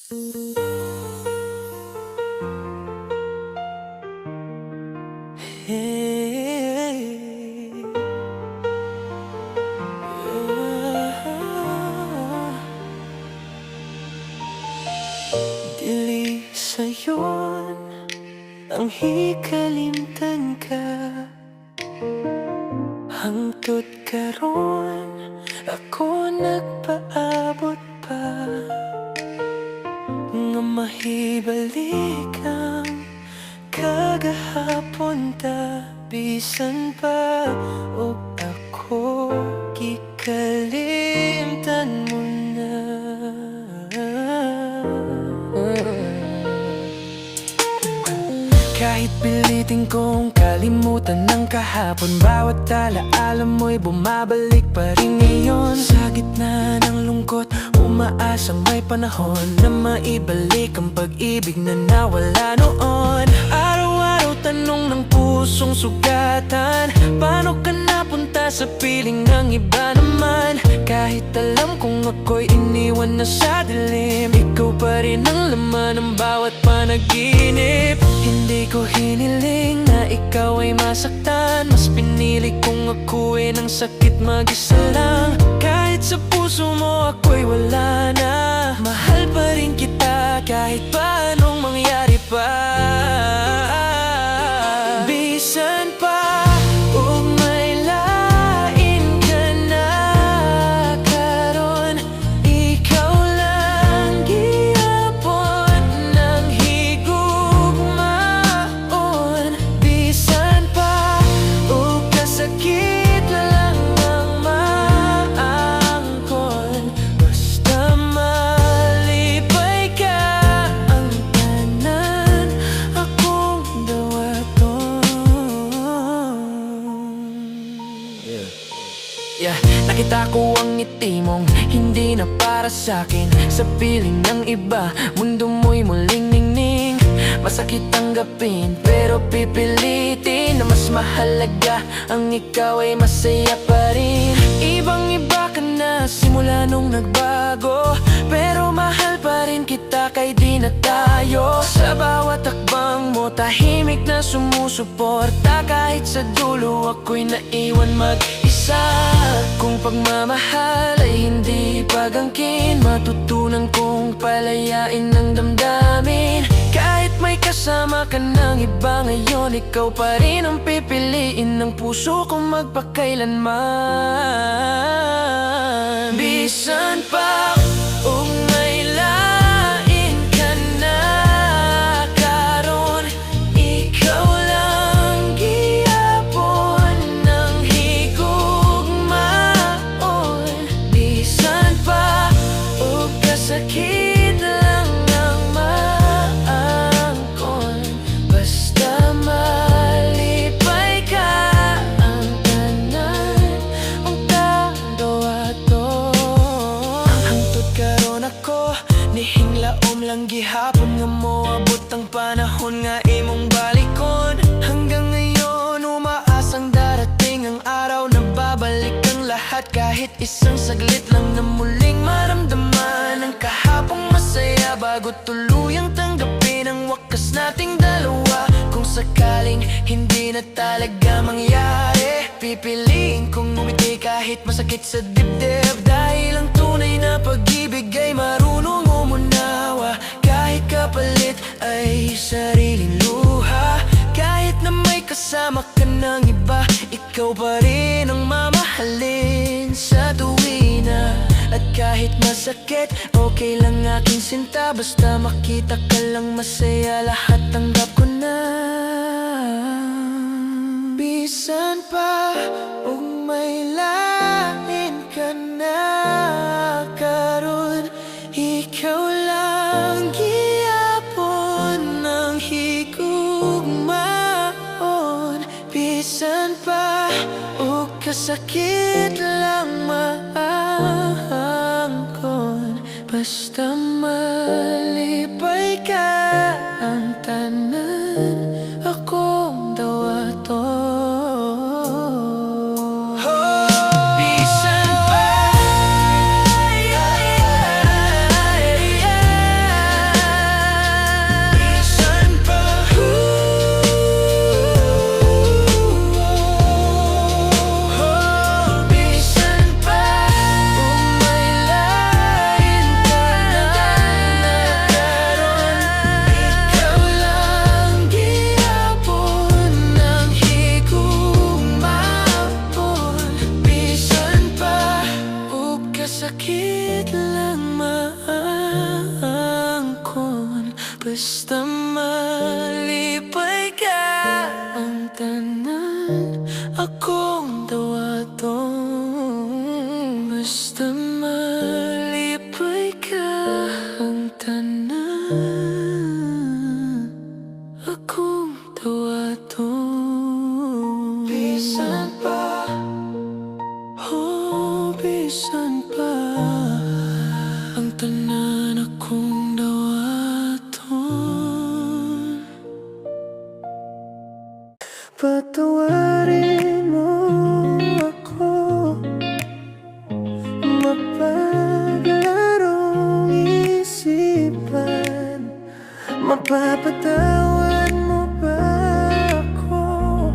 Hey, dili sayon ang hikalimtan ka, hangtod karon ako nagpaabot pa nga mahibalik ang kagahapon ta. Bisan pa og ako gikalimtan mo na. Kahit pilitin kong kalimutan ng kahapon, bawat alaala mo'y bumabalik pa rin ngayon. Sa gitna ng lungkot, umaasang may panahon na maibalik ang pag-ibig na nawala noon. Araw-araw tanong ng pusong sugatan, paano ka napunta sa piling ng iba naman? Kahit alam kong ako'y iniwan na sa dilim, ikaw pa rin ang laman ng bawat panaginip. Hindi ko hiniling na ikaw ay masaktan, mas pinili kong akuin ang sakit mag-isa lang. Kahit sa puso mo ako'y wala na, mahal pa rin kita kahit pa anong mangyari pa. Bisan pa ug may lain ka na karon, ikaw lang gihapon ng higugmaon. Bisan pa ug kasakit lang ang maangkon, basta malipay ka ang tanan akong dawaton. Nakita ko ang ngiti mong hindi na para sa'kin. Sa piling ng iba, mundo mo'y muling ningning. Masakit tanggapin, pero pipilitin na mas mahalaga ang ikaw ay masaya pa rin. Ibang-iba ka na simula nung nagbago, pero mahal pa rin kita kay di na tayo. Sa bawat takbang mo, tahimik na sumusuporta, kahit sa dulo ako'y naiwan mag-isa. Kung pagmamahal ay hindi pag-angkin, matutunan kong palayain ng damdamin. Kahit may kasama ka ng iba ngayon, ikaw pa rin ang pipiliin ng puso kong magpakailanman. Bisan pa ug may lain ka na karon, ikaw lang gihapon ng higugmaon. Bisan pa ug kasakit lang ang maangkon, basta malipay ka ang tanan ang kadawaton. Hangtod karon ako nihinglaom lang gihapon nga moabot ang panahon nga imong balikon. Hanggang ngayon umaasang darating ang araw na babalik ang lahat, kahit isang saglit lang na muling maramdaman ang kahapong masaya, bago tuluyang tanggapin ang wakas nating dalawa. Kung sakaling hindi na talaga mangyari, pipiliin kong umiti kahit masakit sa dibdib, dahil ang tunay na pag-ibig ay marunong umunawa. Kahit kapalit ay sariling luha, kahit na may kasama ka ng iba, ikaw pa rin ang mamahalin sa tuwina. At kahit masakit, okay lang aking sinta, basta makita ka lang masaya, lahat tanggap ko na. Bisan pa ug may lain ka na karon, ikaw lang gihapon ng higugmaon. Bisan pa ug kasakit lang maangkon, basta malipay ka ang tanan akong dawaton. Bisan pa Basta malipay ka ang tanan, akong dawaton. Basta malipay ka ang tanan, akong dawaton. Bisan pa, oh bisan pa, ang tanan akong dawaton. Patawarin mo ako, mapaglarong isipan. Mapapatawad mo ba ako,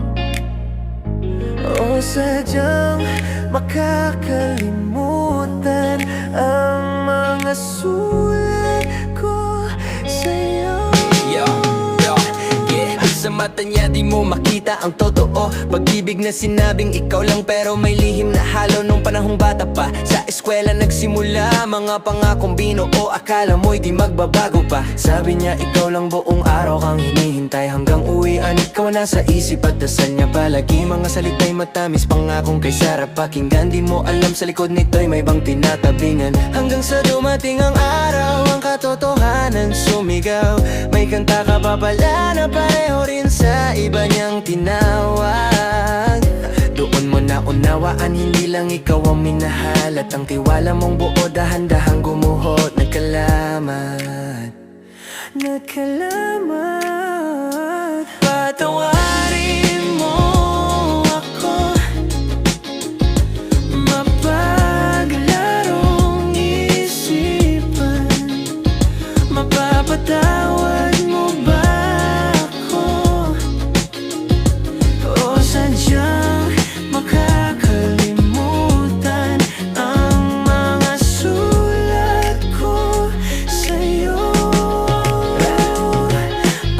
o sadyang makakalimutan ang mga sulat ko sa'yo? Sa mata niya di mo makita ang totoo, pag-ibig na sinabing ikaw lang pero may lihim na halo. Nung panahong bata pa, sa eskwela nagsimula, mga pangakong binuo, akala mo'y di magbabago pa. Sabi niya ikaw lang buong araw kang hinihintay, hanggang uwian ikaw nasa isip at dasal niya palagi. Mga salita'y matamis, pangakong kay sarap pakinggan. Di mo alam sa likod nito'y may bang tinatabingan. Hanggang sa dumating ang araw, ang katotohanan sumigaw. May kanta ka pa pala na pareho rin sa iba niyang tinawag. Doon mo na unawaan, hindi lang ikaw ang minahal, at ang tiwala mong buo dahan-dahang gumuhot. Nagkalamat, nagkalamat. Patawarin mo ako, mapaglarong isipan. Mapapatawad mo ba ako, o sadyang makakalimutan ang mga sulat ko sa'yo?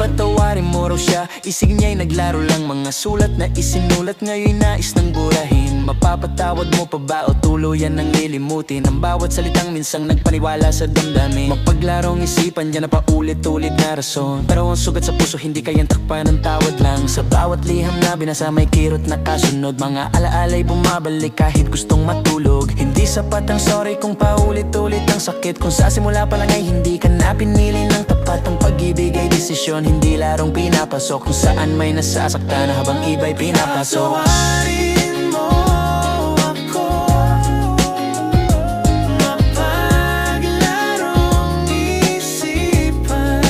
patawarin mo raw siya, isig niya'y naglaro lang. Mga sulat na isinulat ngayon'y nais nang burahin. Mapapatawad mo pa ba o tuluyan nang lilimutin ang bawat salitang minsang nagpaniwala sa damdamin? Mapaglarong isipan, yan na paulit-ulit na rason, pero ang sugat sa puso hindi kayang takpan ng tawad lang. Sa bawat liham na binasa may kirot na kasunod, mga alaala'y bumabalik kahit gustong matulog. Hindi sapat ang sorry kung paulit-ulit ang sakit, kung sa simula pa lang ay hindi ka na pinili ng tapat. Ang pag-ibig ay desisyon, hindi larong pinapasok, kung saan may nasasaktan habang iba'y pinapasok. Patawarin mo ako, mapaglarong isipan.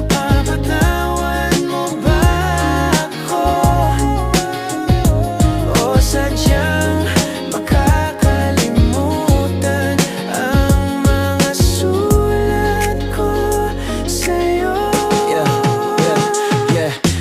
Mapapatawad mo ba ako, o sadyang makakalimutan ang mga sulat ko sa'yo?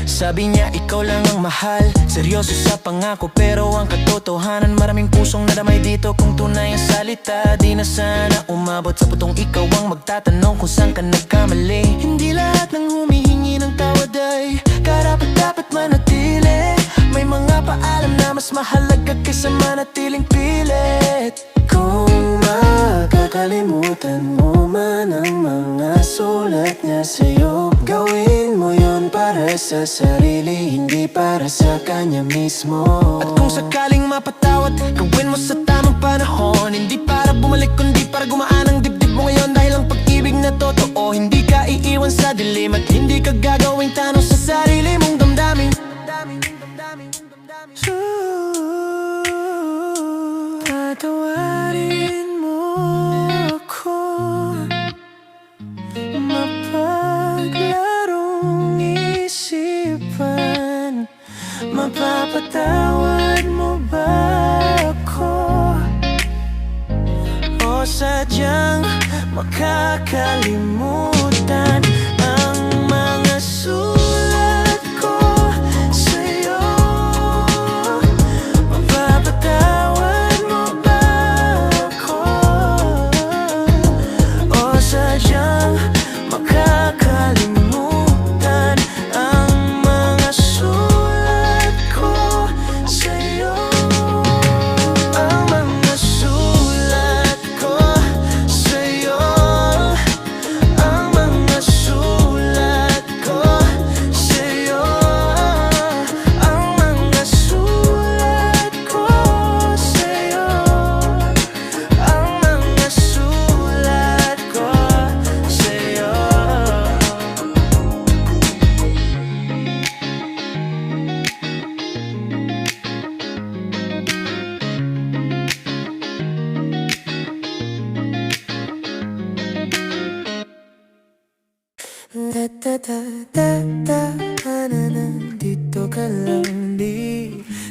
Sabi niya ikaw lang ang mahal, seryoso sa pangako pero ang katotohanan, maraming pusong nadamay dito kung tunay ang salita. Di na sana umabot sa putong ikaw ang magtatanong kung saan ka nagkamali. Hindi lahat ng humihingi ng tawad ay karapat-dapat manatili. May mga paalam na mas mahalaga kaysa manatiling pilit. Kung makakalimutan mo man ang mga sulat niya sa'yo, gawin mo yun para sa sarili, hindi para sa kanya mismo. At kung sakaling mapatawad, gawin mo sa tamang panahon, hindi para bumalik kundi para gumaan ang dibdib mo ngayon. Dahil ang pag-ibig na totoo, hindi ka iiwan sa dilim, at hindi ka gagawing tanong sa sarili mong damdamin. Patawarin mo ako, mapaglarong isipan. Mapapatawad mo ba ako, o sadyang makakalimutan ang mga sulat ko sa'yo? Mapapatawad mo ba ako, o sadyang makakalimutan ang mga sulat ko sa'yo? Ang mga sulat ko sa'yo, ang Dito ka lang,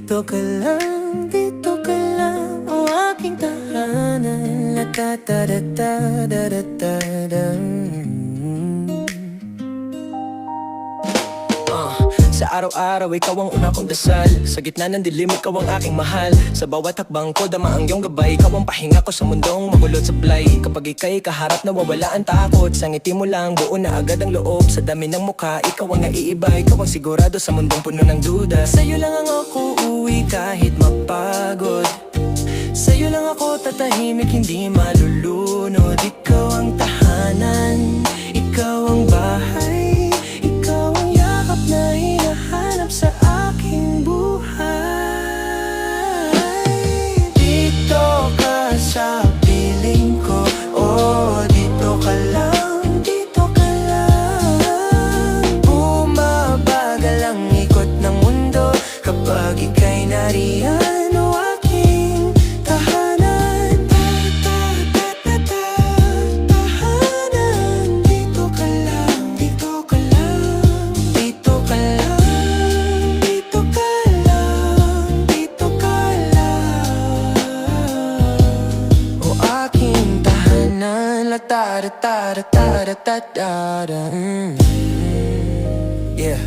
dito ka lang, dito ka lang, o aking tahanan. La ta ta da ta da da ta da. Sa araw-araw, ikaw ang una kong dasal. Sa gitna ng dilim, ikaw ang aking mahal. Sa bawat hakbang ko, dama ang iyong gabay. Ikaw ang pahinga ko sa mundong magulot sablay. Kapag ika'y kaharap, nawawala ang takot. Sa ngiti mo lang, buo na agad ang loob. Sa dami ng mukha, ikaw ang naiiba. Ikaw ang sigurado sa mundong puno ng duda. Sa'yo lang ang ako uuwi kahit mapagod. Sa'yo lang ako tatahimik, hindi malulunod. Ikaw ang tahanan, ikaw ang bahay, ikaw ang yakap na hinahanap sa aking buhay. Dito ka sa piling ko, oh dito ka lang, dito ka lang. Bumabagal ang ikot ng mundo kapag ika'y nariyan, oh aking tahanan. Tahanan, dito ka lang, dito ka lang, dito ka lang, dito ka lang, dito ka lang, o aking tahanan. La ta da ta da ta da ta da da. Yeah.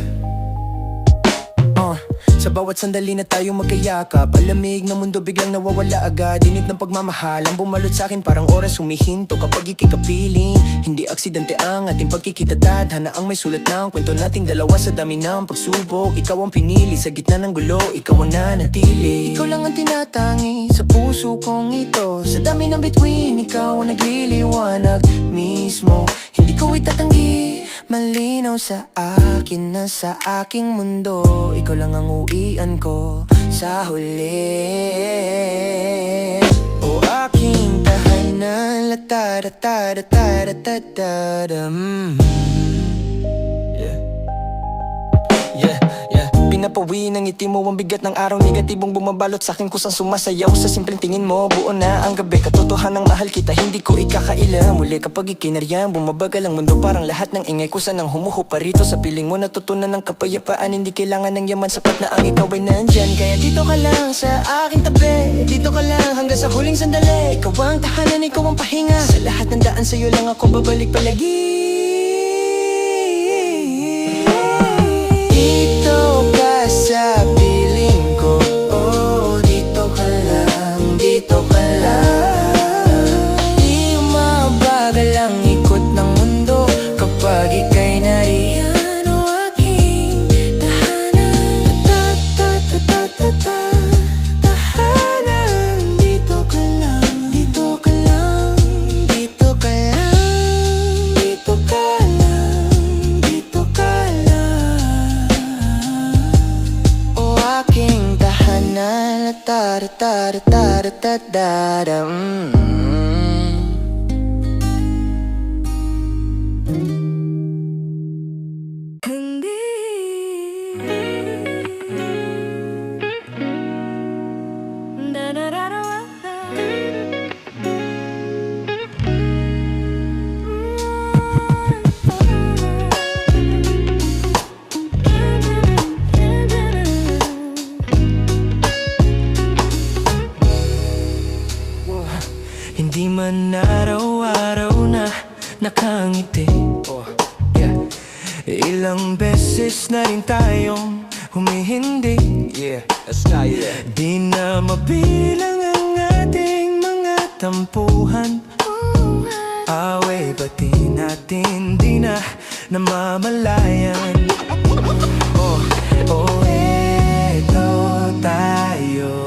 Sa bawat sandali na tayo magkayakap, palamig ng mundo biglang nawawala agad. Init ng pagmamahal ang bumalot sa akin, parang oras humihinto kapag ikikapiling. Hindi aksidente ang ating pagkikita, tadhana ang may sulat ng kwento nating dalawa. Sa dami ng pagsubok, ikaw ang pinili sa gitna ng gulo, ikaw ang nanatili. Ikaw lang ang tinatangi sa puso kong ito. Sa dami ng bituin, ikaw ang nagliliwanag mismo. Hindi ko itatanggi, malinaw sa akin na sa aking mundo, ikaw lang ang uwian ko sa huli. O aking tahanan, la ta da ta da ta da ta da da. Yeah, yeah. Pinapawi ng ngiti mo ang bigat ng araw, negatibong bumabalot sa akin kusang sumasayaw. Sa simpleng tingin mo, buo na ang gabi. Katotohanang mahal kita, hindi ko ikakaila. Muli kapag ikinaryan, bumabagal ang mundo, parang lahat ng ingay kusa nang humuhupa rito. Sa piling mo natutunan ng kapayapaan, hindi kailangan ng yaman, sapat na ang ikaw ay nandyan. Kaya dito ka lang sa aking tabi, dito ka lang hanggang sa huling sandali. Ikaw ang tahanan, ikaw ang pahinga. Sa lahat ng daan sa'yo lang ako babalik palagi. Sa piling ko, oh dito ka lang, dito ka lang. Di mabagal ang ikot ng mundo kapag ika'y nariyan, o aking tahanan. Tahanan, dito ka lang, dito ka lang, dito ka lang, dito ka lang, dito ka lang, aking tahanan. La ta da ta da ta da ta da da. Hindi man araw-araw na nakangiti, yeah. Ilang beses na rin tayong humihindi, yeah. Di na mabilang ang ating mga tampuhan. Away pati natin di na namamalayan. Eto tayo.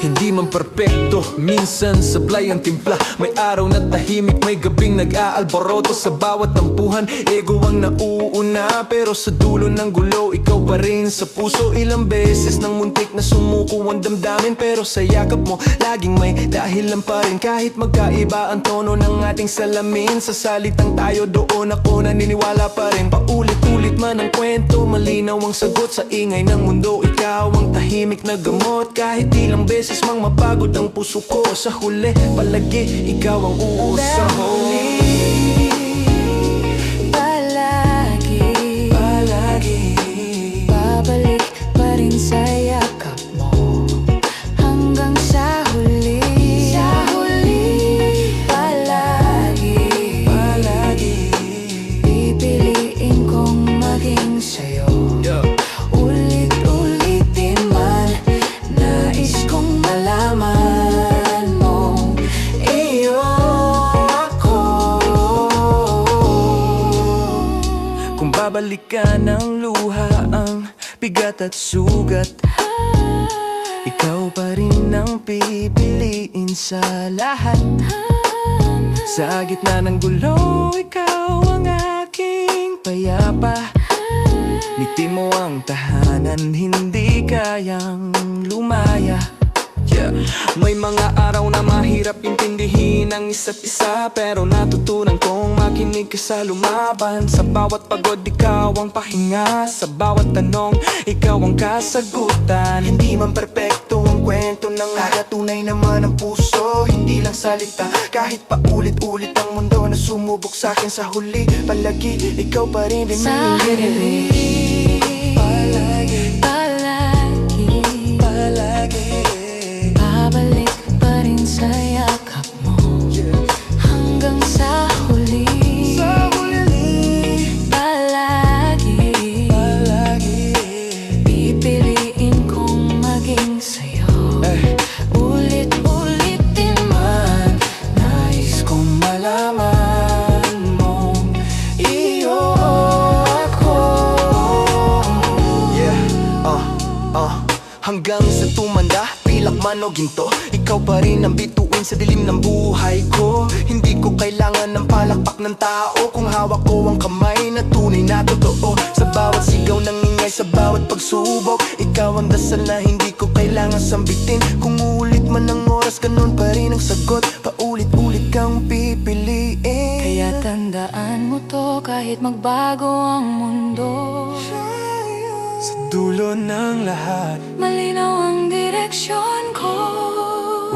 Hindi man perpekto, minsan sablay ang timpla. May araw na tahimik, may gabing nag-aalboroto. Sa bawat tampuhan, ego ang nauuna. Pero sa dulo ng gulo, ikaw pa rin sa puso. Ilang beses nang muntik na sumuko ang damdamin, pero sa yakap mo, laging may dahilan pa rin. Kahit magkaiba ang tono ng ating salamin, sa salitang tayo doon ako naniniwala pa rin. Paulit-ulit man ang kwento, malinaw ang sagot sa ingay ng mundo. Ikaw ang tahimik na gamot, kahit ilang beses mang mapagod ang puso ko. Sa huli, palagi ikaw ang uusap. Babalikan ng luha ang bigat at sugat. Ikaw pa rin ang pipiliin sa lahat. Sa gitna ng gulo, ikaw ang aking payapa. Ngiti mo ang tahanan, hindi kayang lumaya. May mga araw na mahirap intindihin ang isa't isa, pero natutunan kong makinig ka sa lumaban. Sa bawat pagod, ikaw ang pahinga. Sa bawat tanong, ikaw ang kasagutan. Hindi man perpekto ang kwento ng aga, tunay naman ang puso, hindi lang salita. Kahit paulit-ulit ang mundo na sumubok sa'kin sa huli, palagi ikaw pa rin Sa huli, palagi, palagi, palagi. babalik pa rin sa yakap mo hanggang sa huli. Sa huli, Palagi, palagi. pipiliin kong maging sa'yo. Ulit-ulitin man, Nais kong malaman mong iyo ako. Hanggang sa tumanda, pilak man o ginto, ikaw pa rin ang bituin sa dilim ng buhay ko. Hindi ko kailangan ng palakpak ng tao kung hawak ko ang kamay na tunay na totoo. Sa bawat sigaw ng ingay, sa bawat pagsubok, ikaw ang dasal na hindi ko kailangan sambitin. Kung ulit man ang oras, ganun pa rin ang sagot. Paulit-ulit kang pipiliin. kaya tandaan mo to kahit magbago ang mundo. Sa dulo ng lahat, Malinaw ang direksyon ko.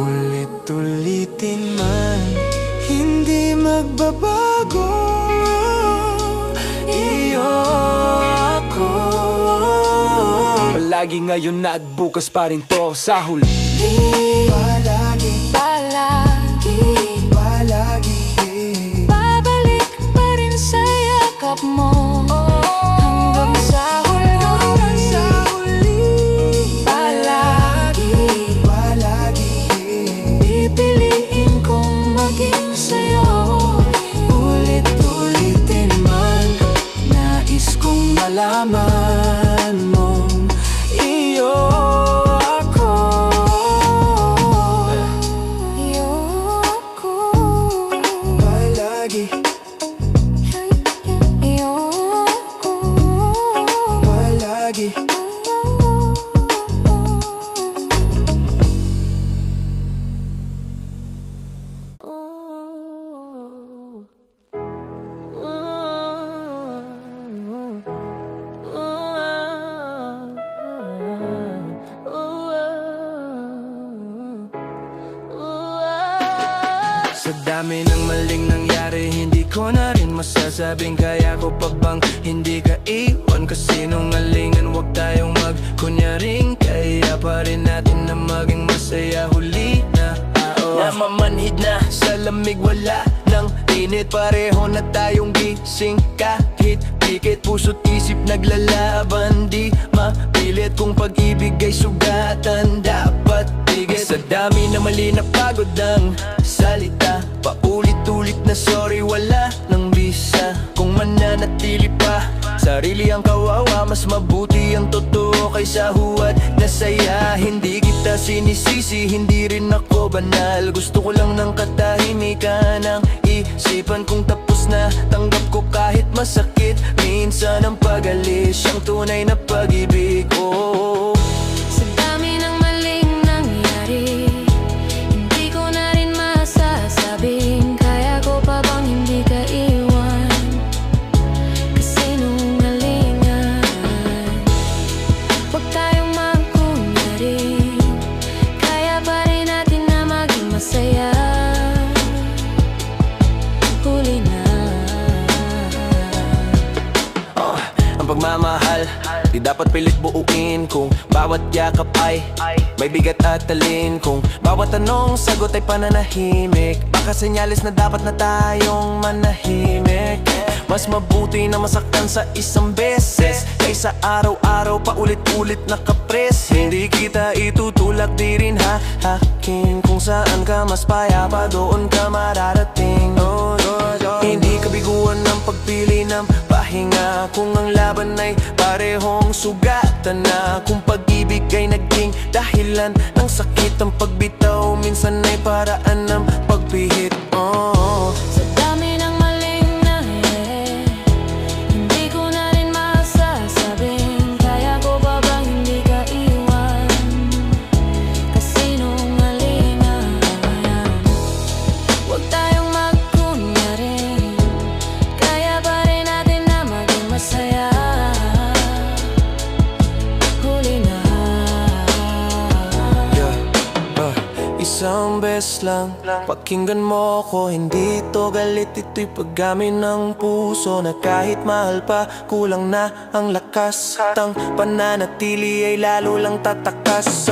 ulit-ulitin man, hindi magbabago. Iyo ako. Palagi ngayon na at bukas pa rin to sa huli. Palagi, Palagi, palagi. babalik pa rin sa yakap mo hanggang sa huli. Palagi, Palagi, pipiliin kong maging sa'yo. ulit-ulitin man, nais kong malaman mong iyo ako. Ayoko, Palagi, ayoko. palagi. Sa dami ng maling nangyari, hindi ko na rin masasabing kaya ko pa bang hindi ka iwan. Kasi nungalingan, wag tayong magkunyaring kaya pa rin natin na maging masaya. Huli na namamanhid na sa lamig, wala ng init. Pareho na tayong gising kahit pikit, puso't isip naglalaban. Di mapilit kung pag-ibig ay sugatan, dapat tigit. Sa dami na mali na pagod ng salita, paulit-ulit na sorry, wala nang bisa. Kung mananatili pa, sarili ang kawawa, mas mabuti ang totoo kaysa huwad na saya. Hindi kita sinisisi, hindi rin ako banal. Gusto ko lang ng katahimikan ng isipan kong tapos na. Tanggap ko kahit masakit, minsan ang pag-alis siyang tunay na pag-ibig ko. Sa dami ng maling nangyari, hindi ko na rin masasabing kaya ko pa bang hindi ka iwan. Kasi nungalingan, wag tayong magkunyari, kaya pa rin natin na maging masaya. Huli na. Ang pagmamahal, di dapat pilit buuin. Kung bawat yakap ay may bigat at talin, kung bawat tanong sagot ay pananahimik, baka senyales na dapat na tayong manahimik. Mas mabuti na masaktan sa isang beses kaysa araw-araw paulit-ulit nakapres. Hindi kita itutulak, di rin hahakin. Kung saan ka mas payapa, doon ka mararating. Hindi kabiguan ng pagpili ng pahinga. Kung ang laban ay parehong sugatan na. Kung pag-ibig ay naging dahilan ng sakit, ang pagbitaw minsan ay paraan ng pagpihit. Sa dami ng maling nangyari, hindi ko na rin masasabing kaya ko ba bang hindi ka iwan? Kasinungalingan, huwag tayong magkunyarin, kaya pa rin natin na maging masaya. Huli na. Isang beses lang, pakinggan mo ko. Hindi to galit, ito'y paggamit ng puso. Na kahit mahal pa, kulang na ang lakas. Tang pananatili ay lalo lang tatakas.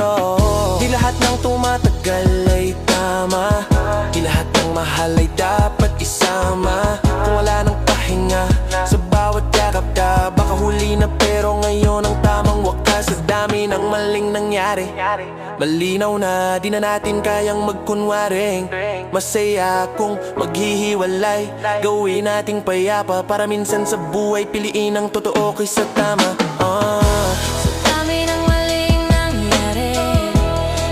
Di lahat ng tumatagal ay tama, di lahat ng mahal ay dapat isama. Kung wala nang pahinga sa bawat yakap ka, baka huli na pero ngayon ang tamang wakas. Sa dami ng maling nangyari, malinaw na di na natin kayang magkunwaring masaya. Kung maghihiwalay, gawin nating payapa, para minsan sa buhay piliin ang totoo kaysa tama. Sa dami ng maling nangyari,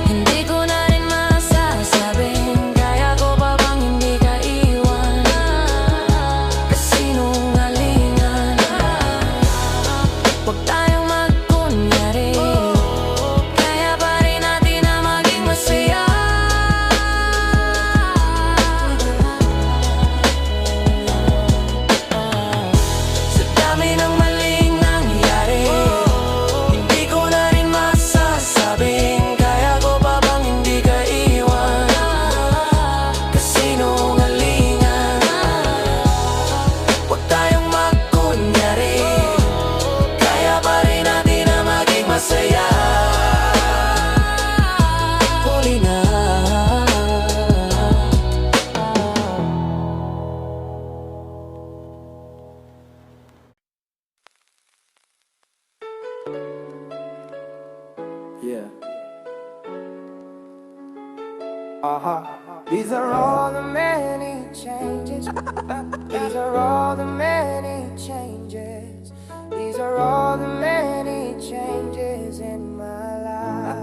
hindi ko na rin masasabing kaya ko ba bang hindi ka iwan? Kasinungalingan, huwag tayong magkunyari, kaya pa rin natin na maging masaya. Sa dami ng maling nangyari, hindi ko na rin masasabing kaya ko pa bang hindi ka iwan? Kasinungalingan, huwag tayong magkunyari, kaya pa rin natin na maging masaya. Huli na. Yeah. These are all the many changes. These are all the many changes. These are all the many changes in my life.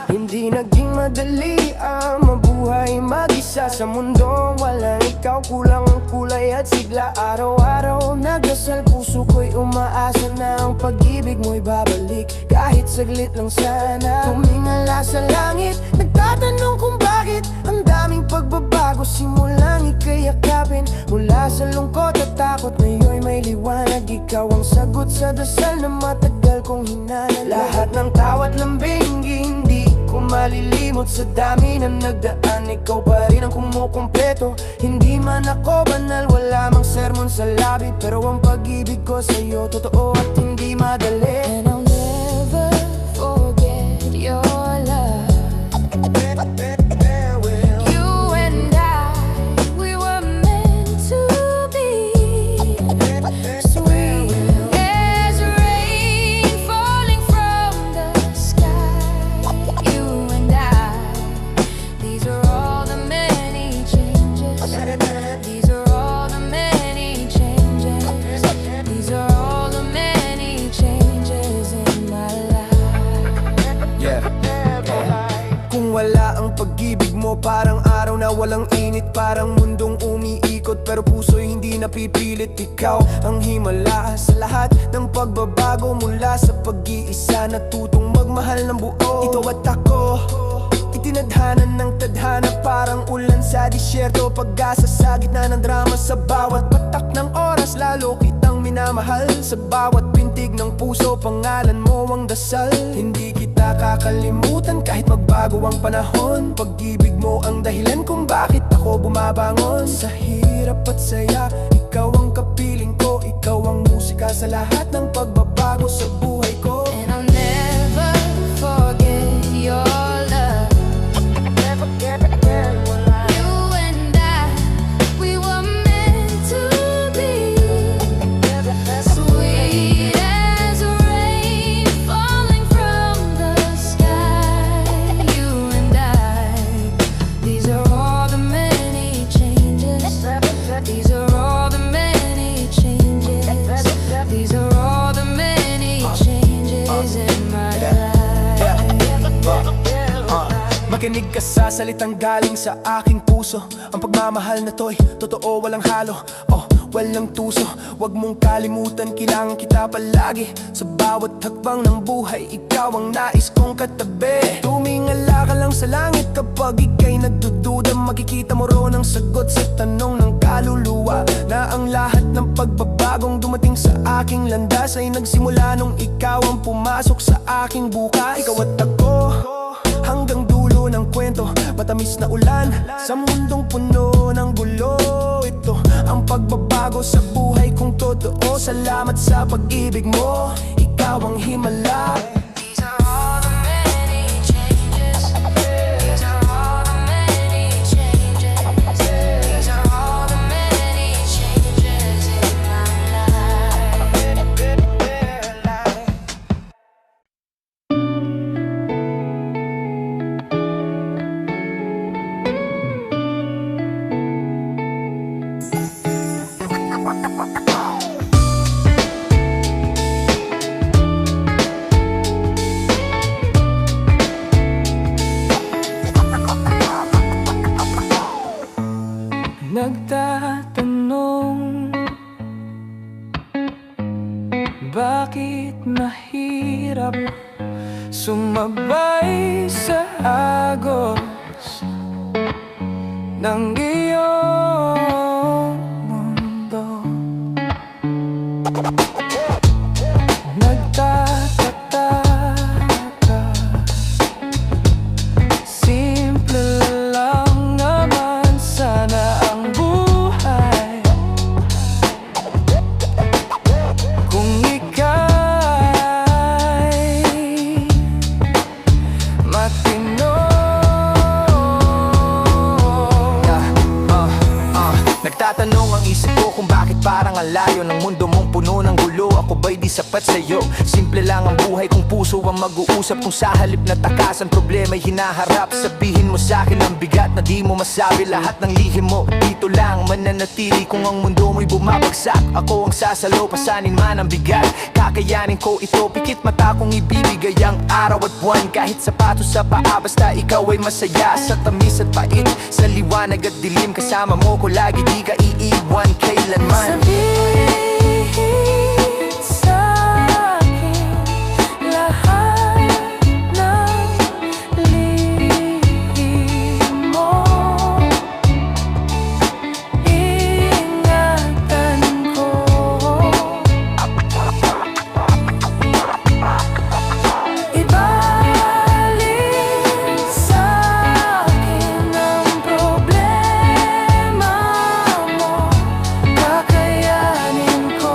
Hindi naging madali ang mabuhay mag-isa sa mundong walang ikaw. Kulang ang kulay at sigla. Araw-araw nagdasal, puso ko'y umaasa na ang pag-ibig mo'y babalik. Kahit saglit lang sana. Tumingala sa langit, nagtatanong kung bakit ang daming pagbabago. Simulang ika'y yakapin, mula sa lungkot at takot, ngayon'y may liwanag. Ikaw ang sagot sa dasal na matagal kong hinanal. Lahat ng tawat lambing, hindi ko malilimot. Sa dami na nagdaan, ikaw pa rin ang kumukumpleto. Hindi man ako banal, wala mang sermon sa labi, pero ang pag-ibig ko sa'yo totoo at hindi madali. And I'll never forget your love. You and I, we were meant to be. Sweet as rain falling from the sky. You and I, these are all the many changes. These are all the many changes. These are all the many changes in my life. Yeah. Kung wala ang pag-ibig mo, parang araw na walang init. Parang mundong umiikot, pero puso'y hindi napipilit. Ikaw ang himala sa lahat ng pagbabago. Mula sa pag-iisa, natutong magmahal ng buo. Ito at ako, itinadhanan ng tadhana. Parang ulan sa disyerto, pag-asa sa gitna ng drama. Sa bawat patak ng oras, lalo kitang minamahal. Sa bawat pintig ng puso, pangalan mo ang dasal. Hindi kita kakalimutan kahit magbago ang panahon. Pag-ibig mo ang dahilan kung bakit ako bumabangon. Sa hirap at saya, ikaw ang kapiling ko. Ikaw ang musika sa lahat ng pagbabago sa buhay ko. And I'll never forget your love. You and I, we were meant to be. Sweet as rain falling from the sky. You and I, these are all the many changes. These are all the many changes. salitang galing sa aking puso. Ang pagmamahal na to'y totoo, walang halo, oh, walang tuso. Huwag mong kalimutan, kailangan kita palagi. Sa bawat hakbang ng buhay, ikaw ang nais kong katabi. Tumingala ka lang sa langit kapag ika'y nagdududa. Makikita mo roon ang sagot sa tanong ng kaluluwa, na ang lahat ng pagbabagong dumating sa aking landas ay nagsimula nung ikaw ang pumasok sa aking buka. Ikaw at ako, hanggang dulo ng kwento, matamis na ulan sa mundong puno ng gulo. Ito ang pagbabago sa buhay kong totoo. Salamat sa pag-ibig mo, ikaw ang himala. These are all the many changes. These are all the many changes. These are all the many changes in my life. Nagtatanong, bakit mahirap sumabay sa agos ng iyong mundo? Nagtataka, simple lang naman sana ang buhay kung ika'y matino. Nagtatanong ang isip ko kung bakit parang ang layo ng mundo mong puno ng gulo. Ako ba'y di sapat sa'yo? Simple lang ang buhay kung puso ang mag-uusap. Kung sa halip na takasan problema'y hinaharap, sabihin mo sa'kin ang bigat na di mo masabi. Lahat ng lihim mo dito lang mananatili. Kung ang mundo mo'y bumabagsak, ako ang sasalo, pasanin man ang bigat. Kakayanin ko ito, pikit mata kong ibibigay ang araw at buwan. Kahit sapatos sa paa, basta ikaw ay masaya. Sa tamis at pait, sa liwanag at dilim, kasama mo ko lagi, di ka iiwan kailanman. Sabihin sa'kin lahat ng lihim mo. Ingatan ko. Ibalik sa'kin ang problema mo. Kakayanin ko.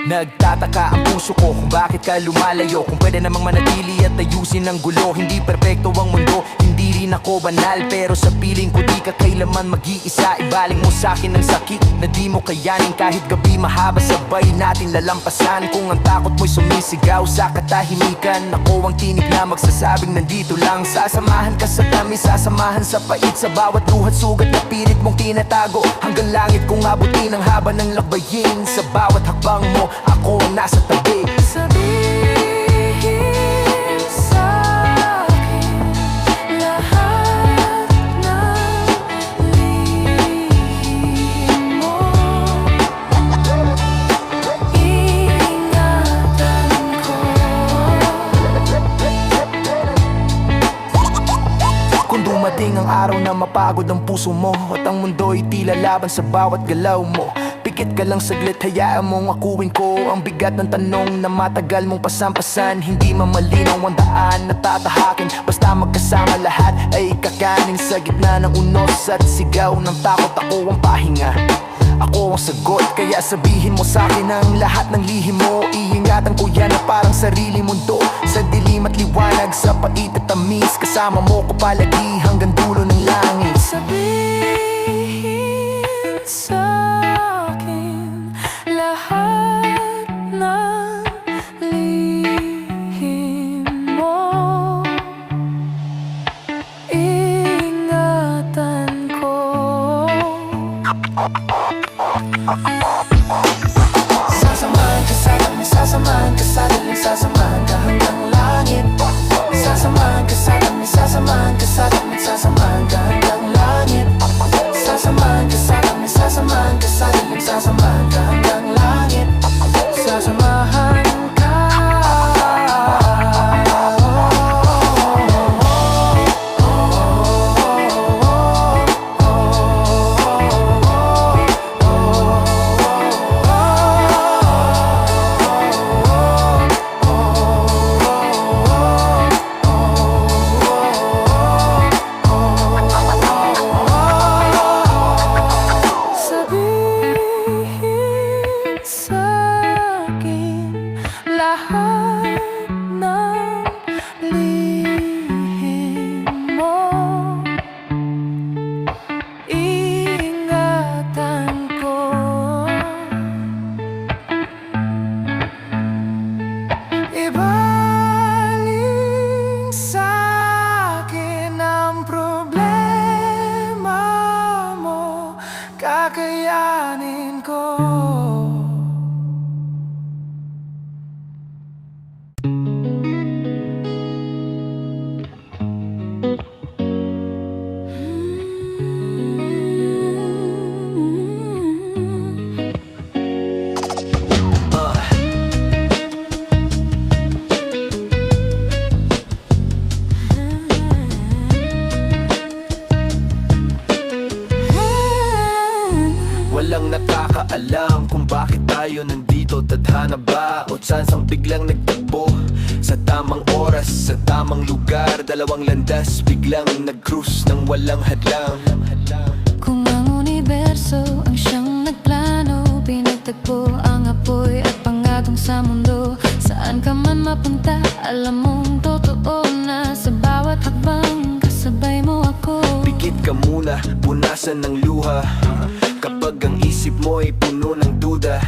Nagtataka ang puso ko kung bakit ka lumalayo. Kung pwede namang manatili at ayusin ang gulo. Hindi perpekto ang mundo, hindi rin ako banal, pero sa piling ko di ka kailaman mag-iisa. Ibaling mo sa'kin ang sakit na di mo kayanin. Kahit gabi mahaba sabay natin lalampasan. Kung ang takot mo'y sumisigaw sa katahimikan, ako ang tinig na magsasabing nandito lang. Sasamahan ka sa tamis, sasamahan sa pait, sa bawat luhat sugat na pilit mong tinatago. Hanggang langit kung abutin ang haba ng lakbayin. Sa bawat hakbang mo, ako ang nasa tabi. Sabihin sa'kin lahat ng lihim mo. Ingatan ko. Kung dumating ang araw na mapagod ang puso mo at ang mundo'y tila laban sa bawat galaw mo, pikit ka lang saglit, hayaan mong akuin ko ang bigat ng tanong na matagal mong pasampasan. Hindi mamalinaw ang daan na tatahakin, basta magkasama lahat ay kakanin. Sa gitna ng unos at sigaw ng takot, ako ang pahinga, ako ang sagot. Kaya sabihin mo sa'kin ang lahat ng lihim mo. Iingatan ko yan na parang sarili mundo. Sa dilim at liwanag, sa pait at tamis, kasama mo ko palagi hanggang dulo ng langit. Sabihin sa'kin lahat ng lihim mo. Ingatan ko. Sasamahan ka sa tamis, sasamahan ka sa dilim, sasamahan ka hanggang lahat. alam kung bakit tayo nandito. Tadhana ba o tsansang biglang nagtagpo? Sa tamang oras, sa tamang lugar, dalawang landas biglang nag-cruise nang walang hadlang. Kung ang universo ang siyang nagplano, pinagtagpo ang apoy at pangatong sa mundo. Saan ka man mapunta, alam mong totoo na sa bawat hakbang kasabay mo ako. Pikit ka muna, punasan ng luha. Kapag ang isip mo ay puno ng duda,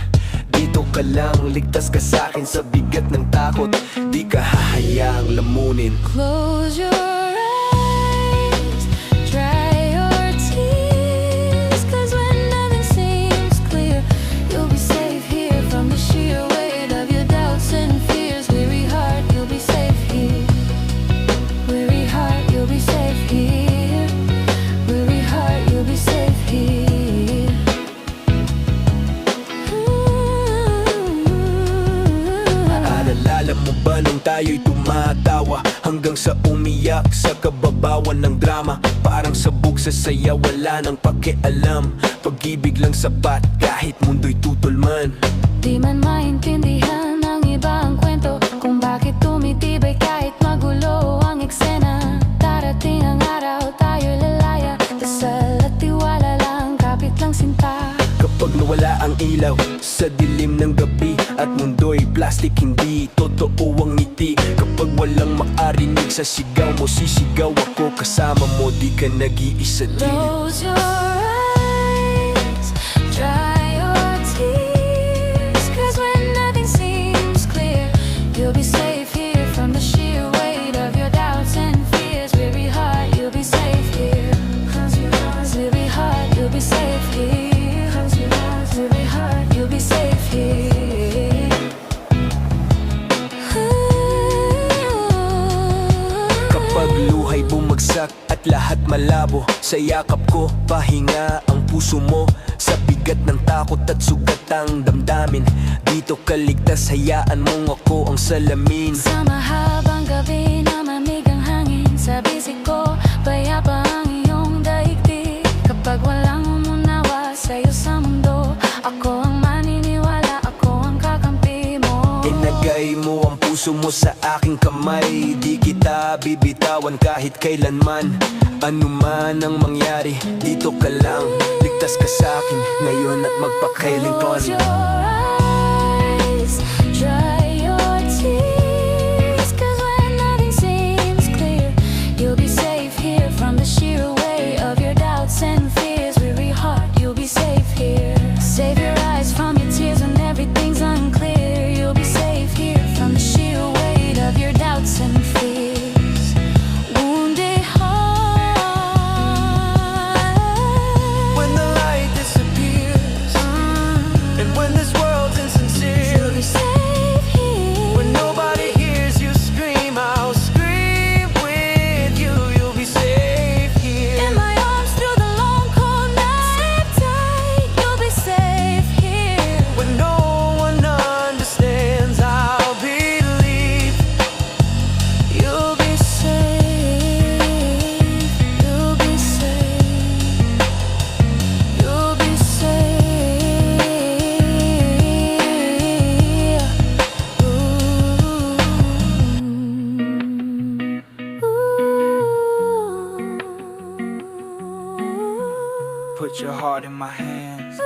dito ka lang, ligtas ka sa'kin sa bigat ng takot. Di ka hahayaang lamunin. Close your eyes, dry your tears, 'cause when nothing seems clear, you'll be safe here from the sheer weight of your doubts and fears. Weary heart, you'll be safe here. Weary heart, you'll be safe here. Weary heart, you'll be safe here. Naalala mo ba nung tayo'y tumatawa hanggang sa umiyak sa kababawan ng drama? Parang sabog sa saya, wala nang pakialam. Pag-ibig lang sapat kahit mundo'y tutol man. Di man maintindihan ng iba ang kwento kung bakit tumitibay kahit magulo ang eksena. Darating ang araw, tayo'y lalaya. Dasal at tiwala lang, kapit lang sinta. Kapag nawala ang ilaw sa dilim ng gabi at mundo'y plastic, hindi totoo ang ngiti. Kapag walang makarinig sa sigaw mo, sisigaw ako kasama mo. Di ka nag-iisa din. Close your eyes, dry your tears, 'cause when nothing seems clear, you'll be safe here from the sheer weight of your doubts and fears. Weary heart, you'll be safe here. Weary heart, you'll be safe here. Weary heart, you'll be safe here. Kapag luhay bumagsak at lahat malabo, sa yakap ko pahinga ang puso mo. Sa bigat ng takot at sugat ang damdamin, dito ka ligtas, hayaan mong ako ang salamin. Sa mahabang gabi na mamig ang hangin, sa bisig ko payapa ang iyong daigdig. Kapag walang umunawa sa'yo sa mundo, ako ang maniniwala, ako ang kakampi mo. Inagay mo ang puso mo sa aking kamay, di kita bibitawan kahit kailanman. Ano man ang mangyari, dito ka lang, ligtas ka sa'kin ngayon at magpakailanman. Close your eyes, dry your tears, 'cause when nothing seems clear, you'll be safe here from the sheer weight of your doubts and fears. Weary heart, you'll be safe here. Save your eyes from your tears when everything's unclear. You'll be safe here from the sheer weight of your doubts and fears. Wounded heart, When the light disappears and when this world's insincere, you'll be safe here. when nobody hears you scream, I'll scream with you. You'll be safe here. In my arms through the long cold night, sleep tight, you'll be safe here. When no one understands, I'll believe. You'll be safe. You'll be safe. You'll be safe. Put your heart in my hands.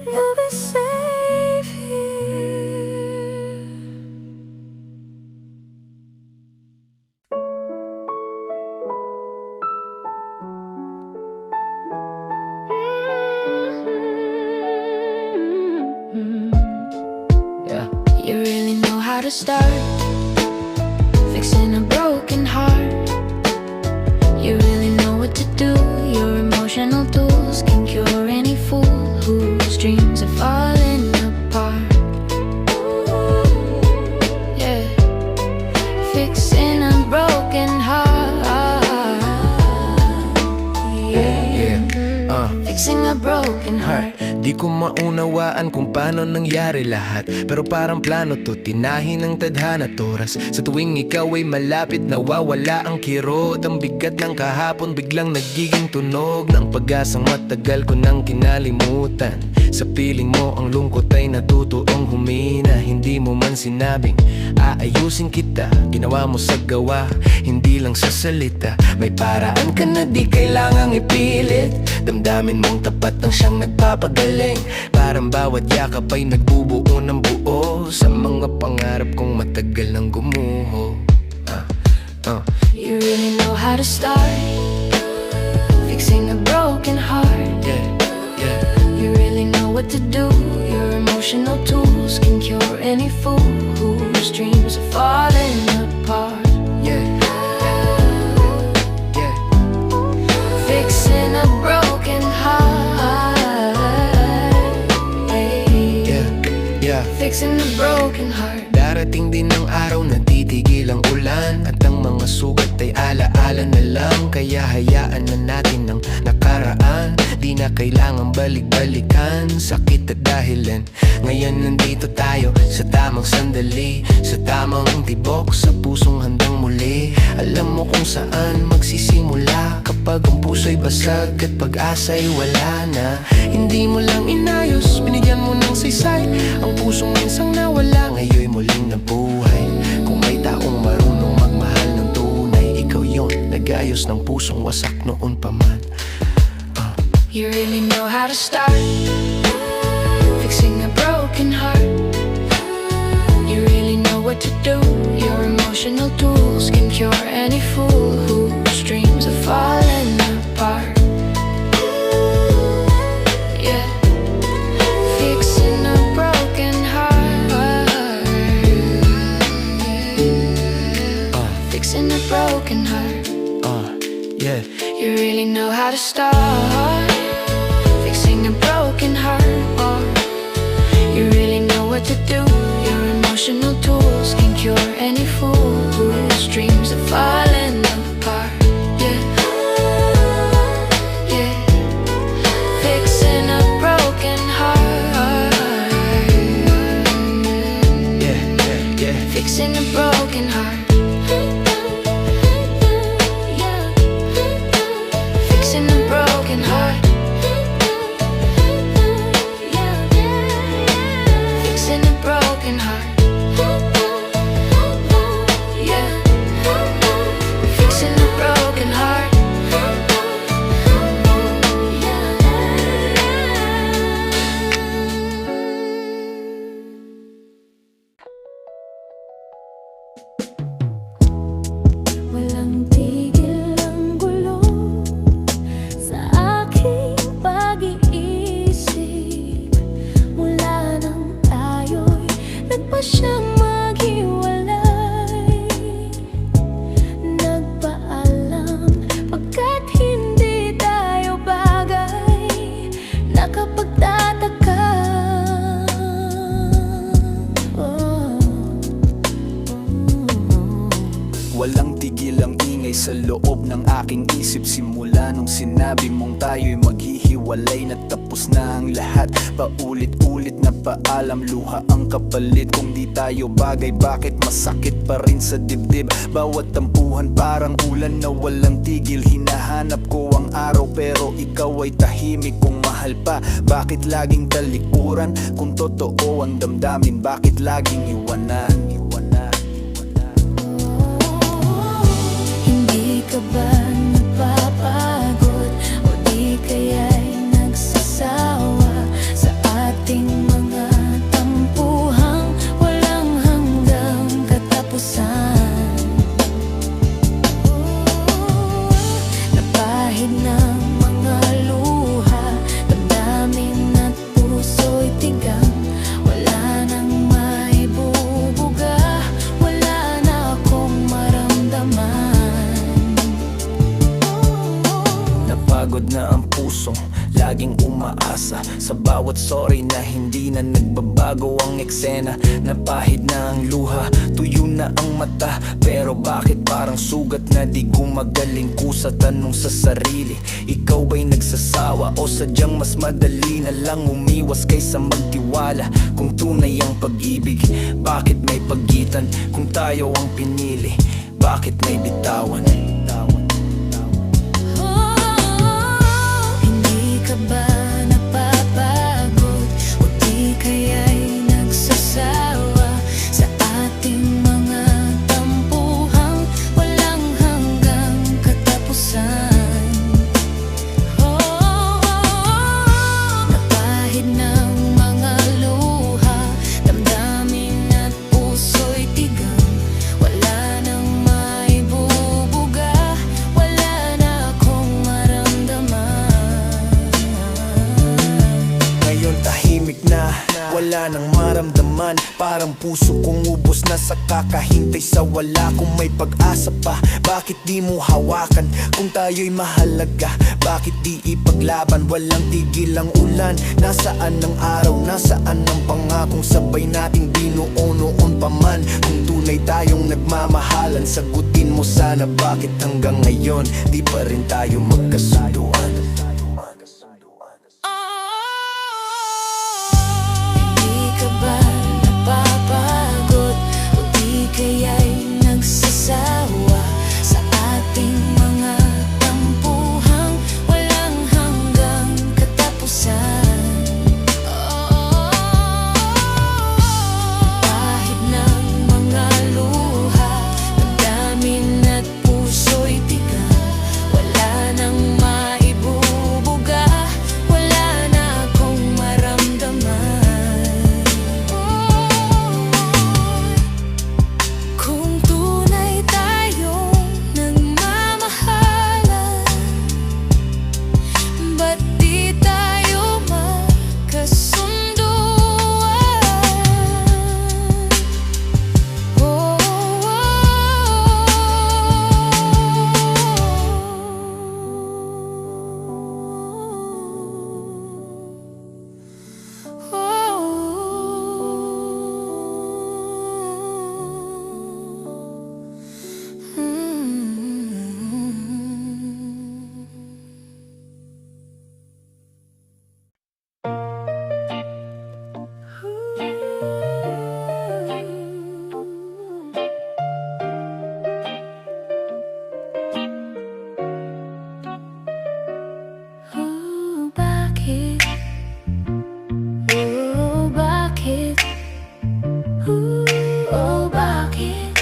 You'll be safe here. Yeah. You really know how to start fixing a broken heart. You really know what to do. Your emotional tools can cure any fool whose dreams are falling apart. Yeah, fixing a broken heart. Yeah, fixing a broken heart. Di ko maunawaan kung paano nangyari lahat, pero parang plano to, tinahin ng tadhana at oras. Sa tuwing ikaw ay malapit, nawawala ang kirot. Ang bigat ng kahapon biglang nagiging tunog ng pag-asang matagal ko nang kinalimutan. Sa piling mo ang lungkot ay natutuong humina. Hindi mo man sinabing aayusin kita, ginawa mo sa gawa, hindi lang sa salita. May paraan ka na di kailangang ipilit, damdamin mong tapat ang siyang nagpapagaling. Parang bawat yakap ay nagbubuo ng buo sa mga pangarap kong matagal nang gumuho. You really know how to start fixing a broken heart. Yeah, yeah, You really know what to do. Your emotional tools can cure any fool whose dreams are falling apart. yeah, yeah. Fixing a broken heart. Yeah, yeah. Fixing a broken heart. Darating din ang araw na titigil ang ulan, at ang mga sugat ay alaala na lang. Kaya hayaan na natin ang nakaraan, di na kailangang balik-balikan. Sakit at dahilan, ngayon nandito tayo sa tamang sandali, sa tamang tibok, sa pusong handang muli. Alam mo kung saan magsisimula kapag ang puso'y basag at pag-asa'y wala na. Hindi mo lang inayos, binigyan mo ng saysay ang pusong minsang nawala, ngayon'y muling nabuhay. Kung may taong marunong magmahal ng tunay, ikaw yon, nag-ayos ng pusong wasak noon pa man. You really know how to start fixing a broken heart. You really know what to do. Your emotional tools can cure any fool whose dreams are falling apart. Yeah, fixing a broken heart. Fixing a broken heart. Yeah. You really know how to start fixing a broken heart. You really know what to do. Your emotional tools can cure any fool whose dreams are falling apart. Yeah, yeah. Fixing a broken heart. Yeah, yeah, yeah. Fixing a broken heart. Fixing a broken heart. Fixing a broken heart. Yeah. Fixing a broken heart. Walang tigil ang gulo sa aking pag-iisip. Mula nang tayo'y nagpasyang maghiwalay, nagpaalam pagkat hindi tayo bagay, nakapagtataka. Walang tigil ang ingay sa loob ng aking isip, simula nung sinabi mong tayo'y maghihiwalay na tapos na ang lahat. Paulit-ulit na paalam, luha ang kapalit. Kung di tayo bagay, bakit masakit pa rin sa dibdib? Bawat tampuhan parang ulan na walang tigil. Hinahanap ko ang araw pero ikaw ay tahimik. Kung mahal pa, bakit laging talikuran? Kung totoo ang damdamin, bakit laging iwanan? Hindi ka ba napapagod o di kaya'y nagsasawa sa ating mga tampuhang walang hanggang katapusan? Napahid ng mga luha, damdamin at puso'y tigang. Wala nang maibubuga, wala na akong maramdaman. Napagod na ang pusong laging umaasa sa bawat sorry na hindi na nagbabago ang eksena. Napahid na ang luha, tuyo na ang mata, pero bakit parang sugat na di gumagaling? Kusa tanong sa sarili, ikaw ba'y nagsasawa o sadyang mas madali na lang umiwas kaysa magtiwala? Kung tunay ang pag-ibig, bakit may pagitan? Kung tayo ang pinili, bakit may bitawan? Hindi ka ba napapagod o di kaya'y nagsasawa sa ating mga tampuhang walang hanggang katapusan? Napahid ng mga luha, damdamin at puso'y tigang, wala nang maibubuga, wala na akong maramdaman. Ngayon tahimik na, wala nang maramdaman. Parang puso kong ubos na sa kakahintay sa wala. Kung may pag-asa pa, bakit di mo hawakan? Kung tayo'y mahalaga, bakit di ipaglaban? Walang tigil ang ulan, nasaan ang araw? Nasaan ang pangakong sabay nating binuo noon pa man? Kung tunay tayong nagmamahalan, sagutin mo sana bakit hanggang ngayon di pa rin tayo magkasunduan? Hindi ka ba napapagod o di kaya'y nagsasawa sa ating mga tampuhang walang hanggang katapusan? Pahid ng mga luha, damdamin at puso'y tigang, wala nang maibubuga, wala na akong maramdaman. Kung tunay tayong nagmamahalan, ba't di tayo bakit? Bakit? Bakit?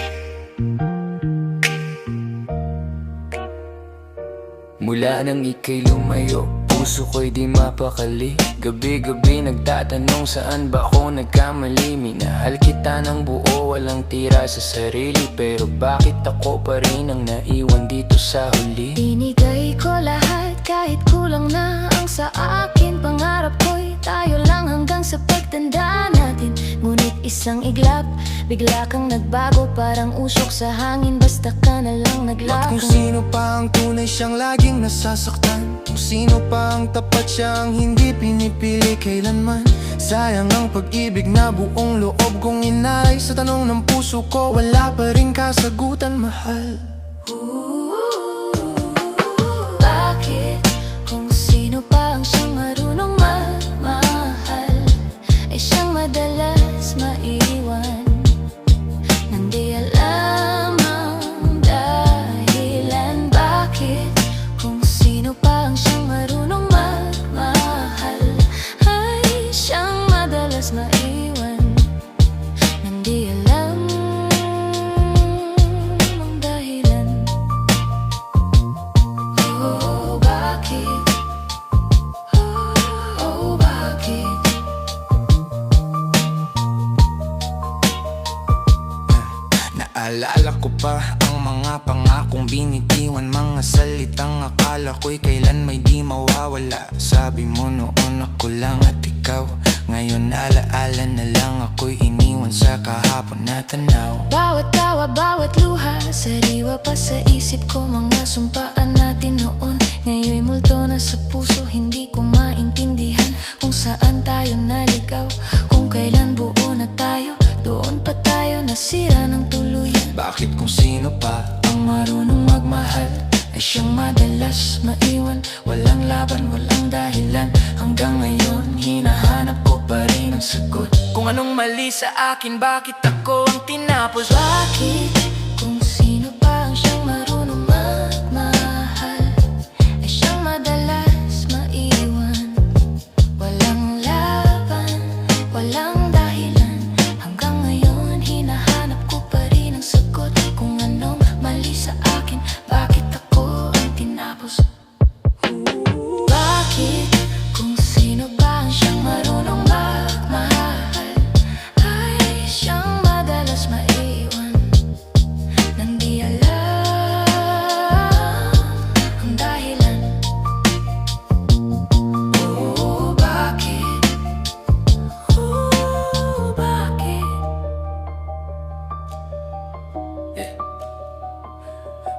Mula nang ika'y lumayo, puso ko'y di mapakali. Gabi-gabi nagtatanong saan ba ako nagkamali. Minahal kita ng buo, walang tira sa sarili, pero bakit ako pa rin ang naiwan dito sa huli? Binigay ko lahat kahit kulang na ang sa akin. Pangarap ko'y tayo lang hanggang sa pagtanda natin. Ngunit isang iglap, bigla kang nagbago, parang usok sa hangin, basta ka na lang At kung naglakong. sino pa ang tunay siyang laging nasasaktan, kung sino pa ang tapat siyang hindi pinipili kailanman. Sayang ang pag-ibig na buong loob kong inalay. Sa tanong ng puso ko, wala pa rin kasagutan, mahal. Bakit? Kung sino pa ang siyang marunong magmahal, ay siyang madalas maiwan nang di alam ang dahilan. Bakit? Kung sino pa ang siyang marunong magmahal, ay siyang madalas maiwan nang di alam ang dahilan. Oh, bakit? Oh, bakit? Naalala ko pa ang mga pangakong binitiwan, mga salitang akala ko'y kailan may di mawawala. Sabi mo noon ako lang at ikaw, ngayon alaala na lang ako'y iniwan sa kahapon na tanaw. Bawat tawa, bawat luha, sariwa pa sa isip ko, mga sumpaan natin noon. Ngayon'y multo na sa puso, hindi ko maintindihan kung saan tayo naligaw. Kung kailan buo na tayo, doon pa tayo nasira ng tuluyan. Bakit kung sino pa Ang marunong magmahal ay siyang madalas maiwan. Walang laban, walang dahilan. Hanggang ngayon, hinahanap ko pa rin ang sagot. Kung anong mali sa akin, bakit ako ang tinapos? Bakit kung sino pa ang siyang marunong magmahal ay siyang madalas maiwan? Walang laban, walang dahilan. Hanggang ngayon, hinahanap ko pa rin ang sagot. Kung anong mali sa akin, bakit ako ang tinapos? Bakit kung sino ba ang siyang marunong magmahal ay siyang madalas maiwan? Nang di alam ang dahilan. Bakit? Bakit?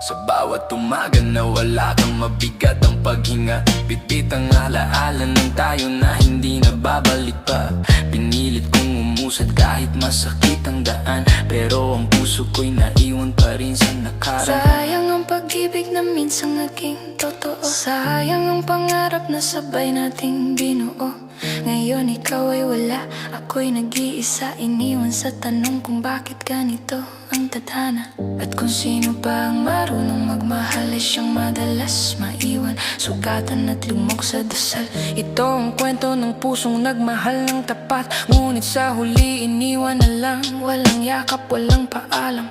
Sa bawat umaga na wala kang mabigat ang paghinga, bitbit ang alaala ng tayo na hindi na babalik pa. Pinilit kong umusad kahit masakit ang daan, pero ang puso ko'y naiwan pa rin sa nakaraan. Sayang ang pag-ibig na minsan naging totoo. Sayang ang pangarap na sabay nating binuo. Ngayon ikaw ay wala, ako'y nag-iisa. Iniwan sa tanong kung bakit ganito ang tadhana. At kung sino pa ang marunong magmahal ay siyang madalas maiwan. Sugatan at lumok sa dasal. Ito ang kwento ng pusong nagmahal ng tapat, ngunit sa huli iniwan na lang. Walang yakap, walang paalam.